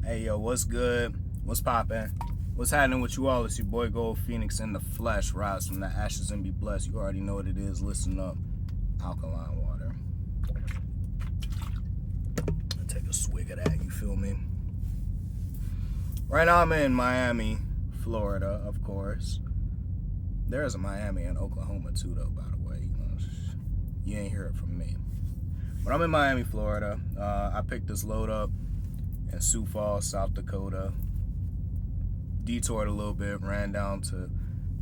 Hey yo, what's good? What's poppin'? What's happening with you all? It's your boy Gold Phoenix in the flesh. Rise from the ashes and be blessed. You already know what it is. Listen up. Alkaline water. Take a swig of that, you feel me? Right now I'm in Miami, Florida, of course. There is a Miami in Oklahoma too, though, by the way. You ain't hear it from me. But I'm in Miami, Florida. I picked this load up in Sioux Falls, South Dakota. Detoured a little bit, ran down to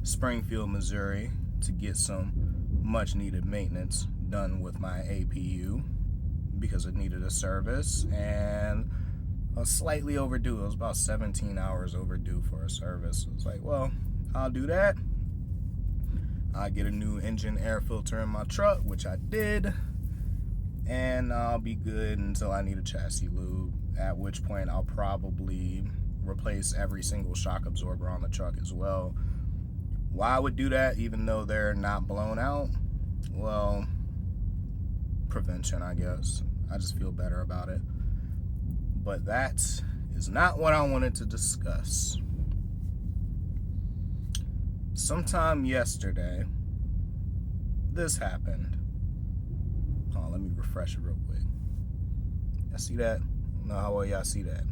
Springfield, Missouri to get some much needed maintenance done with my APU because it needed a service, and I was slightly overdue. It was about 17 hours overdue for a service. I was like, well, I'll do that. I'll get a new engine air filter in my truck, which I did, and I'll be good until I need a chassis lube, at which point I'll probably replace every single shock absorber on the truck as well. Why I would do that even though they're not blown out? Well, prevention, I guess. I just feel better about it. But that is not what I wanted to discuss. Sometime yesterday, this happened. Oh, let me refresh it real quick. Y'all see that? I don't know how well y'all see that.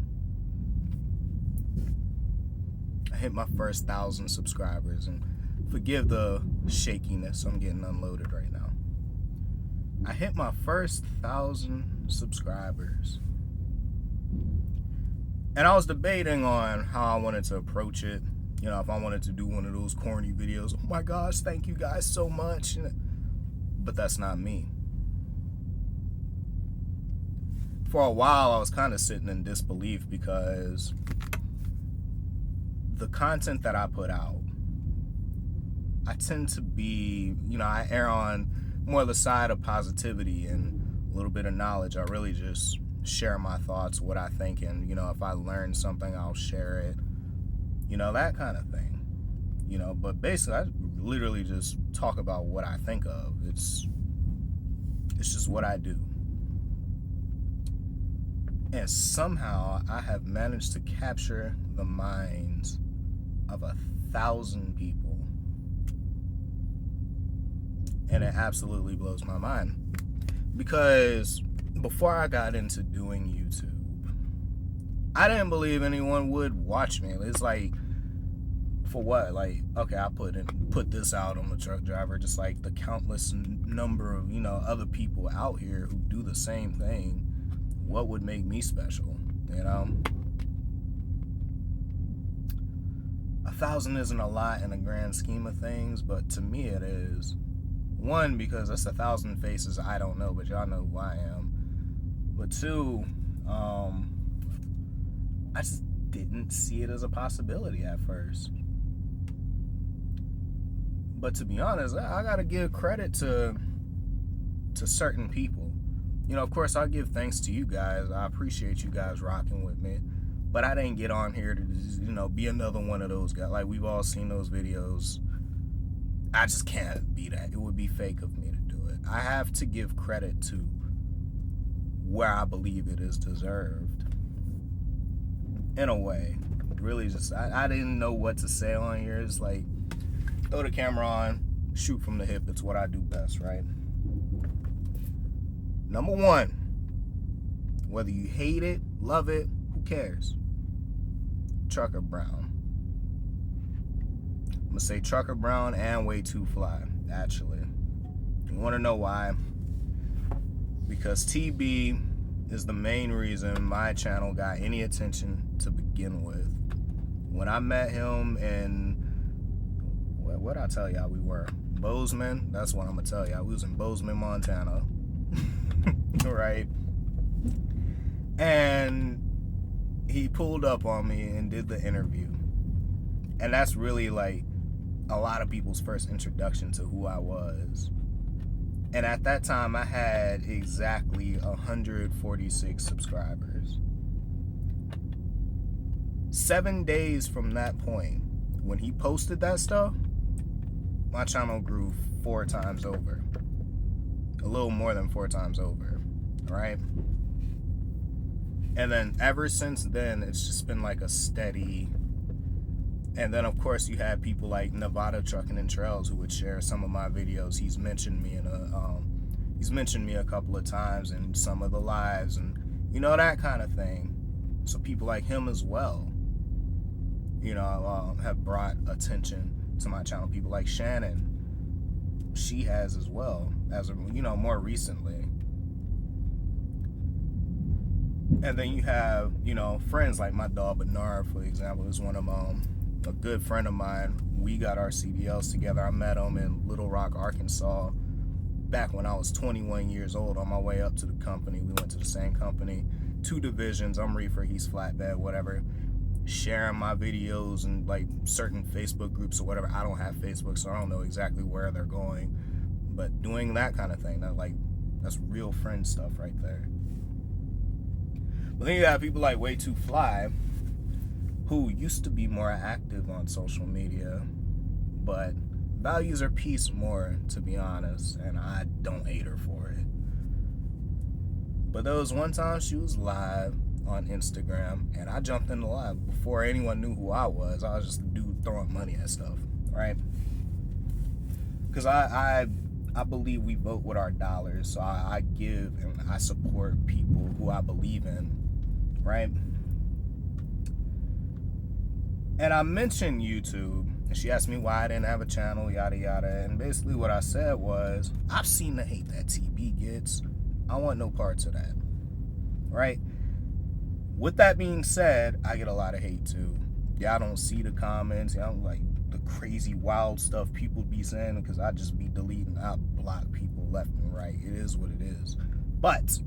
I hit my first 1,000 subscribers, and forgive the shakiness, I'm getting unloaded right now. I hit my first 1,000 subscribers, and I was debating on how I wanted to approach it. You know, if I wanted to do one of those corny videos, oh my gosh, thank you guys so much, but that's not me. For a while, I was kind of sitting in disbelief because the content that I put out, I tend to be, I err on more of the side of positivity and a little bit of knowledge. I really just share my thoughts, what I think, and, if I learn something, I'll share it, that kind of thing. But basically, I literally just talk about what I think of. It's just what I do. And somehow I have managed to capture the minds of 1,000 people. And it absolutely blows my mind. Because before I got into doing YouTube, I didn't believe anyone would watch me. It's like, for what? Like, okay, I put this out on the truck driver, just like the countless number of, other people out here who do the same thing. What would make me special, 1,000 isn't a lot in the grand scheme of things, but to me it is. One, because that's 1,000 faces I don't know, but y'all know who I am. But two, I just didn't see it as a possibility at first. But to be honest, I gotta give credit to certain people. Of course, I give thanks to you guys. I appreciate you guys rocking with me. But I didn't get on here to, be another one of those guys. Like, we've all seen those videos. I just can't be that. It would be fake of me to do it. I have to give credit to where I believe it is deserved. In a way. Really just, I didn't know what to say on here. It's like, throw the camera on, shoot from the hip. It's what I do best, right? Number one, whether you hate it, love it, who cares? Trucker Brown. I'm gonna say Trucker Brown and Way Too Fly, actually. You wanna know why? Because TB is the main reason my channel got any attention to begin with. When I met him in, what'd I tell y'all we were? Bozeman, that's what I'm gonna tell y'all. We was in Bozeman, Montana. Right, and he pulled up on me and did the interview, and that's really like a lot of people's first introduction to who I was. And at that time I had exactly 146 subscribers. 7 days from that point, when he posted that stuff, my channel grew 4 times over. A little more than 4 times over. Right? And then ever since then, it's just been like a steady. And then of course you had people like Nevada Trucking and Trails who would share some of my videos. He's mentioned me a couple of times in some of the lives, and you know, that kind of thing. So people like him as well, you know, have brought attention to my channel. People like Shannon, she has as well, as you know, more recently. And then you have, you know, friends like my dog Bernard, for example, is one of a good friend of mine. We got our CDLs together. I met him in Little Rock, Arkansas, back when I was 21 years old, on my way up to the company. We went to the same company, 2 divisions. I'm reefer, he's flatbed, whatever. Sharing my videos and like certain Facebook groups or whatever. I don't have Facebook, so I don't know exactly where they're going. But doing that kind of thing, that's real friend stuff right there. But then you have people like Way Too Fly, who used to be more active on social media, but values her peace more, to be honest, and I don't hate her for it. But there was one time she was live on Instagram, and I jumped in the live before anyone knew who I was. I was just a dude throwing money at stuff, right? Because I believe we vote with our dollars, so I give and I support people who I believe in, right? And I mentioned YouTube, and she asked me why I didn't have a channel, yada yada, and basically what I said was, I've seen the hate that TB gets. I want no parts of that, right? With that being said, I get a lot of hate too. Y'all don't see the comments, y'all like the crazy wild stuff people be saying, because I just be deleting. I block people left and right. It is what it is. But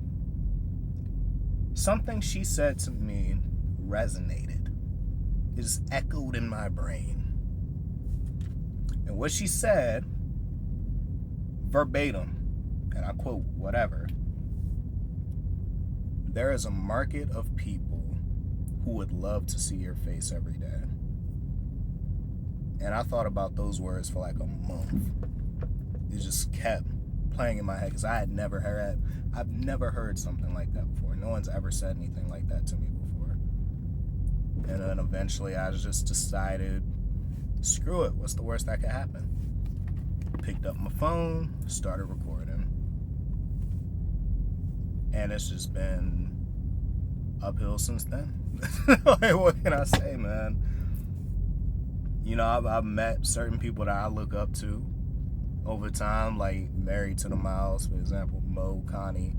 something she said to me resonated. It just echoed in my brain. And what she said, verbatim, and I quote, whatever, there is a market of people who would love to see your face every day. And I thought about those words for like a month. It just kept playing in my head, because I've never heard something like that before. No one's ever said anything like that to me before. And then eventually I just decided, screw it, what's the worst that could happen? Picked up my phone, started recording. And it's just been uphill since then. Like, what can I say, man? You know, I've met certain people that I look up to over time, like Married to the Miles, for example, Mo, Connie,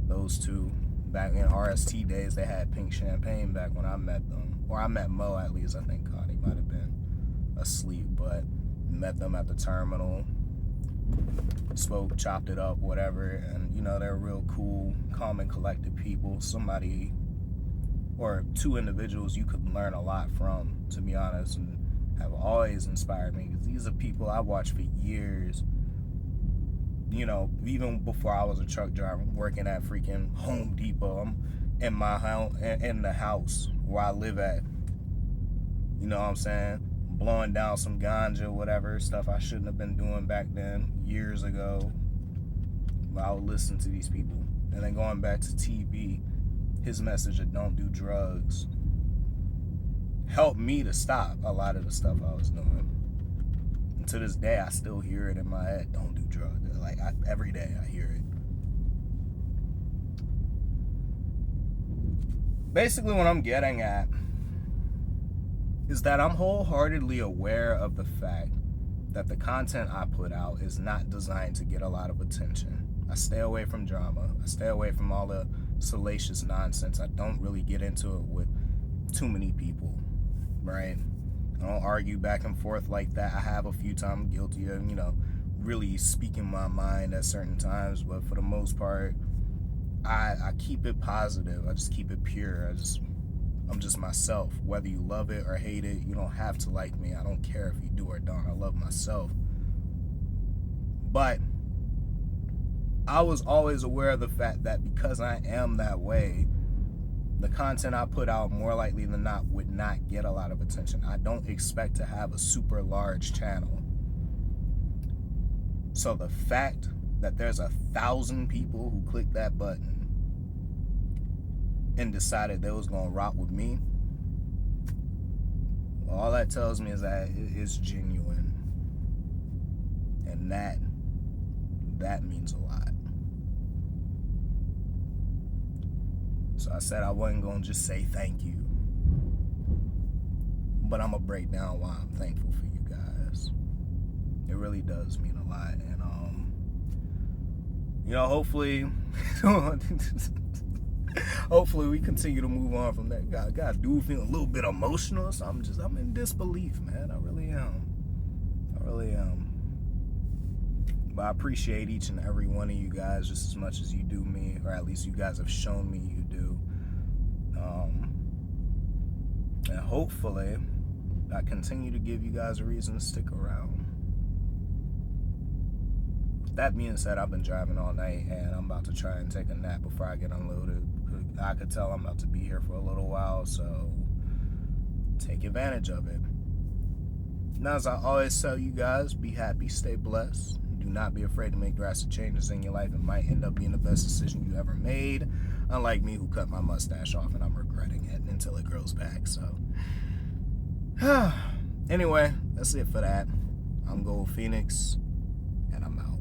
those two. Back in RST days, they had Pink Champagne back when I met them. Or I met Mo, at least. I think Connie might have been asleep, but met them at the terminal. Spoke, chopped it up, whatever. And, you know, they're real cool, calm and collected people. Somebody, or 2 individuals you could learn a lot from, to be honest, and have always inspired me. Because these are people I watched for years. You know, even before I was a truck driver, working at freaking Home Depot. I'm in my house, in the house where I live at. You know what I'm saying? Blowing down some ganja, whatever, stuff I shouldn't have been doing back then, years ago. But I would listen to these people. And then going back to TB, his message of don't do drugs helped me to stop a lot of the stuff I was doing. And to this day, I still hear it in my head, don't do drugs. Like, every day I hear it. Basically, what I'm getting at is that I'm wholeheartedly aware of the fact that the content I put out is not designed to get a lot of attention. I stay away from drama. I stay away from all the salacious nonsense. I don't really get into it with too many people, right? I don't argue back and forth like that. I have a few times, guilty of, you know, really speaking my mind at certain times, but for the most part, I keep it positive. I just keep it pure. I'm just myself. Whether you love it or hate it, you don't have to like me. I don't care if you do or don't. I love myself. But I was always aware of the fact that because I am that way, the content I put out more likely than not would not get a lot of attention. I don't expect to have a super large channel. So the fact that there's 1,000 people who click that button and decided they was gonna rock with me, well, all that tells me is that it's genuine, and that means a lot. So I said I wasn't gonna just say thank you, but I'm gonna break down why I'm thankful for you guys. It really does mean a lot, and hopefully, hopefully we continue to move on from that. God, dude, feeling a little bit emotional, so I'm in disbelief, man. I really am. But I appreciate each and every one of you guys just as much as you do me, or at least you guys have shown me you do. And hopefully, I continue to give you guys a reason to stick around. That being said, I've been driving all night, and I'm about to try and take a nap before I get unloaded. I could tell I'm about to be here for a little while, so take advantage of it. Now, as I always tell you guys, be happy, stay blessed. Do not be afraid to make drastic changes in your life. It might end up being the best decision you ever made. Unlike me, who cut my mustache off, and I'm regretting it until it grows back. So, anyway, that's it for that. I'm Gold Phoenix, and I'm out.